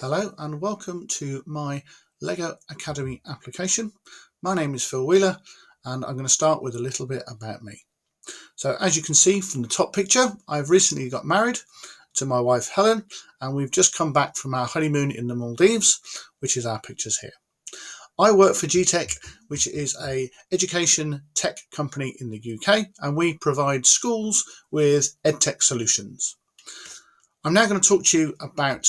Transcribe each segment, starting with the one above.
Hello and welcome to my LEGO Academy application. My name is Phil Wheeler and I'm going to start with a little bit about me. So as you can see from the top picture, I've recently got married to my wife Helen and we've just come back from our honeymoon in the Maldives, which is our pictures here. I work for GTEC, which is an education tech company in the UK, and we provide schools with EdTech solutions. I'm now going to talk to you about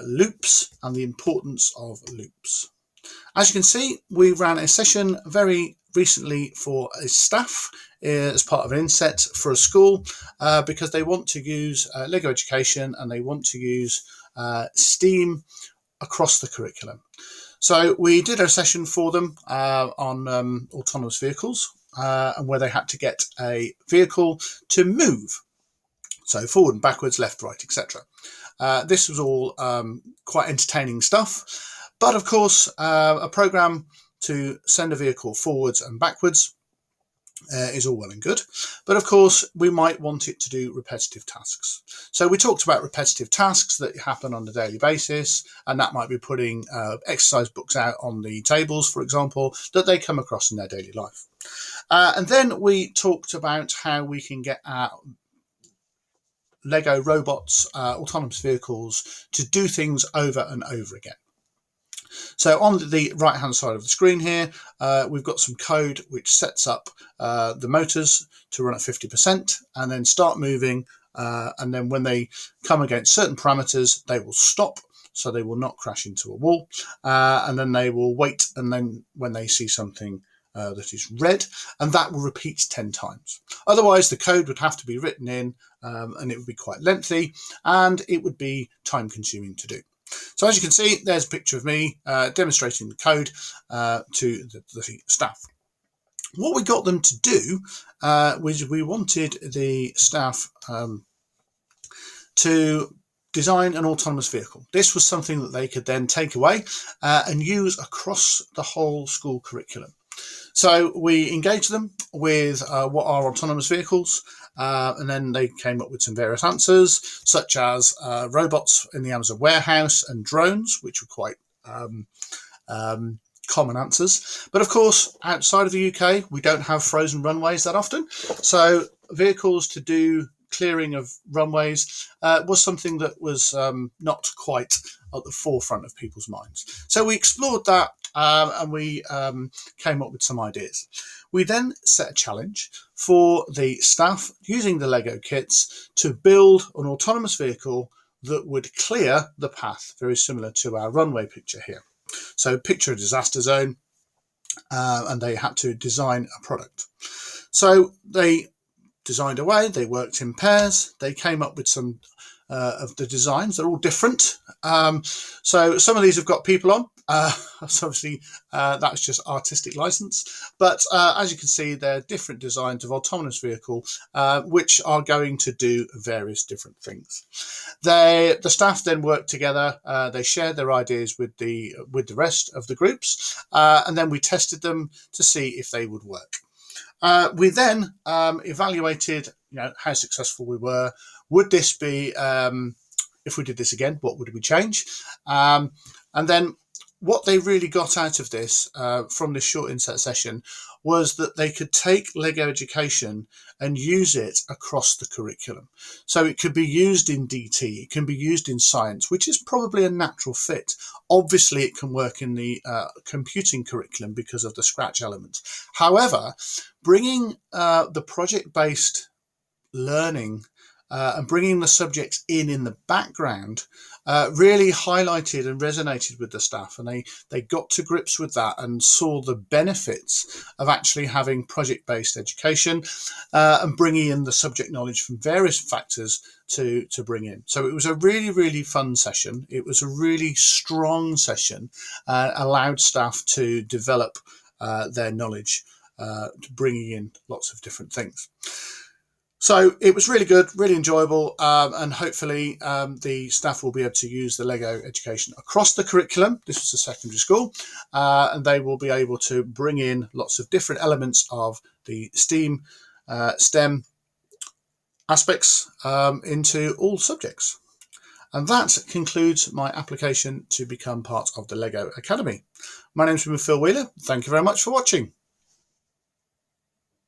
loops and the importance of loops. As you can see, we ran a session very recently for a staff as part of an inset for a school because they want to use LEGO Education and they want to use STEAM across the curriculum. So we did a session for them on autonomous vehicles and where they had to get a vehicle to move. So forward and backwards, left, right, etc. This was all quite entertaining stuff. But of course, a program to send a vehicle forwards and backwards is all well and good. But of course, we might want it to do repetitive tasks. So we talked about repetitive tasks that happen on a daily basis, and that might be putting exercise books out on the tables, for example, that they come across in their daily life. And then we talked about how we can get our LEGO robots, autonomous vehicles, to do things over and over again. So on the right hand side of the screen here, we've got some code which sets up the motors to run at 50% and then start moving. And then when they come against certain parameters, they will stop. So they will not crash into a wall. And then they will wait. And then when they see something that is red, and that will repeat 10 times. Otherwise, the code would have to be written in and it would be quite lengthy and it would be time consuming to do. So as you can see, there's a picture of me demonstrating the code to the staff. What we got them to do was we wanted the staff to design an autonomous vehicle. This was something that they could then take away and use across the whole school curriculum. So we engaged them with what are autonomous vehicles, and then they came up with some various answers, such as robots in the Amazon warehouse and drones, which were quite common answers. But of course, outside of the UK, we don't have frozen runways that often. So vehicles to do clearing of runways was something that was not quite at the forefront of people's minds. So we explored that and we came up with some ideas. We then set a challenge for the staff using the LEGO kits to build an autonomous vehicle that would clear the path, very similar to our runway picture here. So picture a disaster zone, and they had to design a product. So they designed away, they worked in pairs, they came up with some of the designs. They're all different. So some of these have got people on. So obviously that's just artistic license. But as you can see, they're different designs of autonomous vehicle, which are going to do various different things. The staff then worked together. They shared their ideas with the rest of the groups, and then we tested them to see if they would work. We then evaluated, how successful we were. Would this be, if we did this again, what would we change? And then what they really got out of this from this short inset session was that they could take LEGO Education and use it across the curriculum. So it could be used in DT, it can be used in science, which is probably a natural fit. Obviously, it can work in the computing curriculum because of the Scratch element. However, bringing the project-based learning and bringing the subjects in the background really highlighted and resonated with the staff, and they got to grips with that and saw the benefits of actually having project-based education and bringing in the subject knowledge from various factors to bring in. So it was a really, really fun session. It was a really strong session, allowed staff to develop their knowledge, bringing in lots of different things. So it was really good, really enjoyable, and hopefully the staff will be able to use the LEGO Education across the curriculum. This was a secondary school, and they will be able to bring in lots of different elements of the STEM aspects into all subjects. And that concludes my application to become part of the LEGO Academy. My name's been Phil Wheeler. Thank you very much for watching.